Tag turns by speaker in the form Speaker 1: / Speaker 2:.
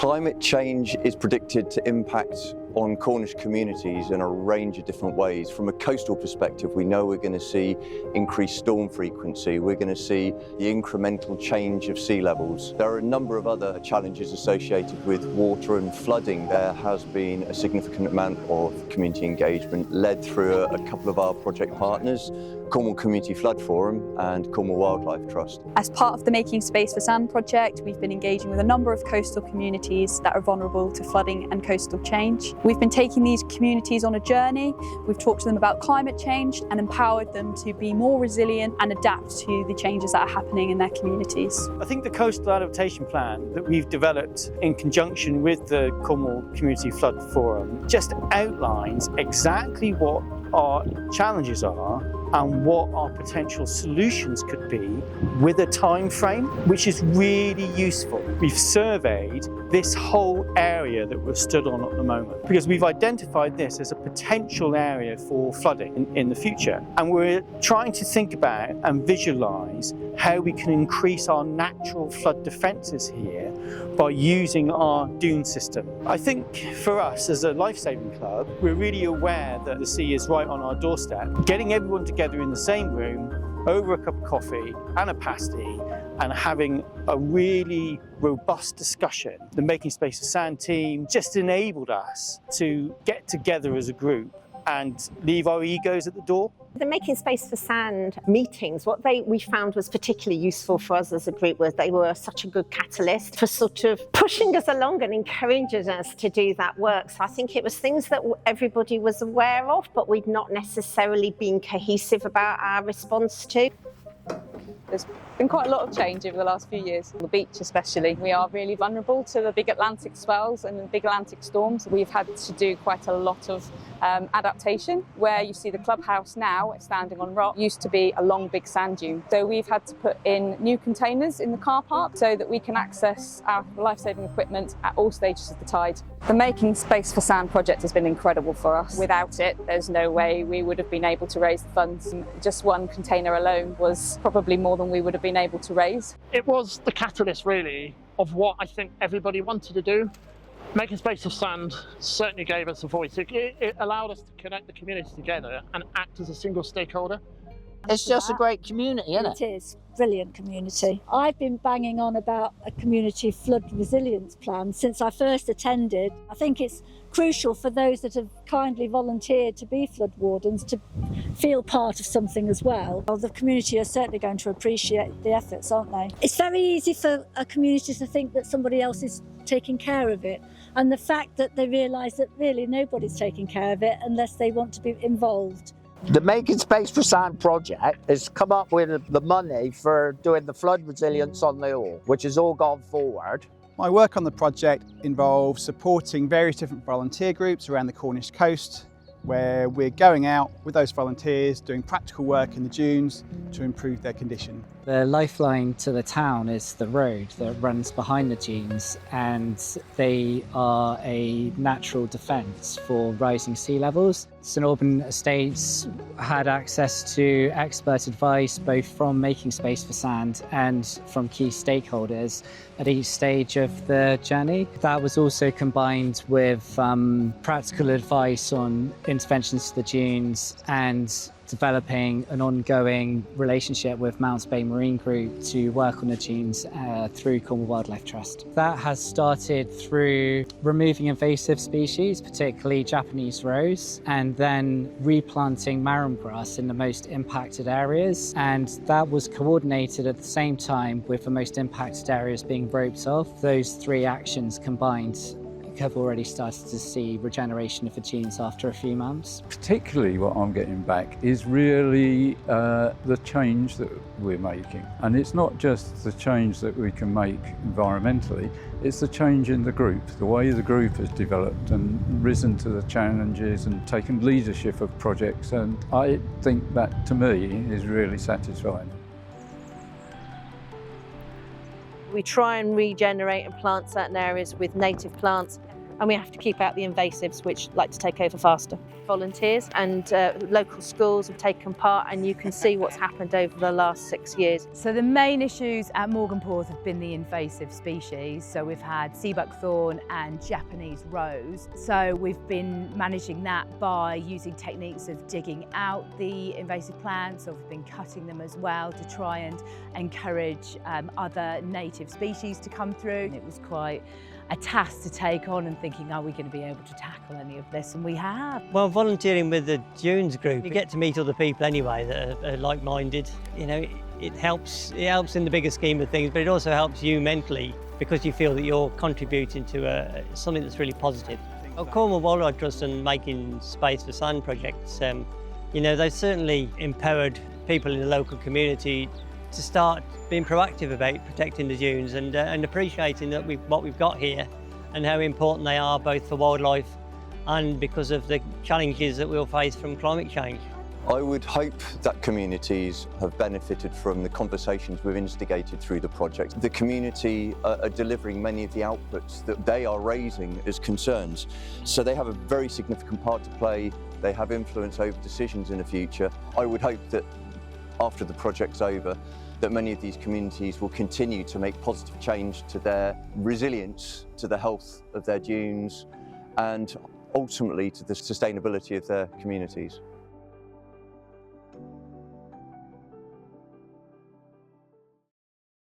Speaker 1: Climate change is predicted to impact on Cornish communities in a range of different ways. From a coastal perspective, we know we're going to see increased storm frequency, we're going to see the incremental change of sea levels. There are a number of other challenges associated with water and flooding. There has been a significant amount of community engagement led through a couple of our project partners, Cornwall Community Flood Forum and Cornwall Wildlife Trust.
Speaker 2: As part of the Making Space for Sand project, we've been engaging with a number of coastal communities that are vulnerable to flooding and coastal change. We've been taking these communities on a journey. We've talked to them about climate change and empowered them to be more resilient and adapt to the changes that are happening in their communities.
Speaker 3: I think the Coastal Adaptation Plan that we've developed in conjunction with the Cornwall Community Flood Forum just outlines exactly what our challenges are and what our potential solutions could be with a time frame, which is really useful. We've surveyed this whole area that we're stood on at the moment because we've identified this as a potential area for flooding in the future. And we're trying to think about and visualise how we can increase our natural flood defences here by using our dune system. I think for us as a life-saving club, we're really aware that the sea is right on our doorstep. Getting everyone together in the same room over a cup of coffee and a pasty and having a really robust discussion. The Making Space for Sand team just enabled us to get together as a group and leave our egos at the door.
Speaker 4: The Making Space for Sand meetings, what we found was particularly useful for us as a group was they were such a good catalyst for sort of pushing us along and encouraging us to do that work. So I think it was things that everybody was aware of, but we'd not necessarily been cohesive about our response to.
Speaker 5: There's been quite a lot of change over the last few years. On the beach especially, we are really vulnerable to the big Atlantic swells and the big Atlantic storms. We've had to do quite a lot of adaptation. Where you see the clubhouse now, it's standing on rock, used to be a long big sand dune. So we've had to put in new containers in the car park so that we can access our life-saving equipment at all stages of the tide. The Making Space for Sand project has been incredible for us. Without it, there's no way we would have been able to raise the funds. Just one container alone was probably more than we would have been able to raise.
Speaker 6: It was the catalyst really of what I think everybody wanted to do. Making Space for Sand certainly gave us a voice. It allowed us to connect the community together and act as a single stakeholder.
Speaker 7: It's just a great community, isn't it?
Speaker 8: It is. Brilliant community. I've been banging on about a community flood resilience plan since I first attended. I think it's crucial for those that have kindly volunteered to be flood wardens to feel part of something as well. Well, the community are certainly going to appreciate the efforts, aren't they? It's very easy for a community to think that somebody else is taking care of it, and the fact that they realise that really nobody's taking care of it unless they want to be involved.
Speaker 7: The Making Space for Sand project has come up with the money for doing the flood resilience on the Ore, which has all gone forward.
Speaker 9: My work on the project involves supporting various different volunteer groups around the Cornish coast, where we're going out with those volunteers doing practical work in the dunes to improve their condition.
Speaker 10: The lifeline to the town is the road that runs behind the dunes, and they are a natural defence for rising sea levels. St Alban Estates had access to expert advice both from Making Space for Sand and from key stakeholders at each stage of the journey. That was also combined with practical advice on interventions to the dunes and developing an ongoing relationship with Mounts Bay Marine Group to work on the dunes through Cornwall Wildlife Trust. That has started through removing invasive species, particularly Japanese rose, and then replanting marram grass in the most impacted areas. And that was coordinated at the same time with the most impacted areas being roped off. Those three actions combined have already started to see regeneration of the dunes after a few months.
Speaker 11: Particularly what I'm getting back is really the change that we're making. And it's not just the change that we can make environmentally, it's the change in the group, the way the group has developed and risen to the challenges and taken leadership of projects. And I think that, to me, is really satisfying.
Speaker 12: We try and regenerate and plant certain areas with native plants. and we have to keep out the invasives which like to take over faster. Volunteers and local schools have taken part, and you can see what's happened over the last 6 years.
Speaker 13: So the main issues at Morganporth have been the invasive species. So we've had sea buckthorn and Japanese rose. So we've been managing that by using techniques of digging out the invasive plants, or we've been cutting them as well to try and encourage other native species to come through. It was quite a task to take on, and thinking, are we going to be able to tackle any of this? And we have.
Speaker 14: Well, volunteering with the Dunes group, you get to meet other people anyway that are like-minded. You know, it helps in the bigger scheme of things, but it also helps you mentally because you feel that you're contributing to something that's really positive. Cornwall Wildlife Trust and Making Space for Sand projects, you know, they've certainly empowered people in the local community to start being proactive about protecting the dunes and appreciating that what we've got here and how important they are both for wildlife and because of the challenges that we'll face from climate change.
Speaker 1: I would hope that communities have benefited from the conversations we've instigated through the project. The community are delivering many of the outputs that they are raising as concerns. So they have a very significant part to play. They have influence over decisions in the future. I would hope that after the project's over, that many of these communities will continue to make positive change to their resilience, to the health of their dunes, and ultimately to the sustainability of their communities.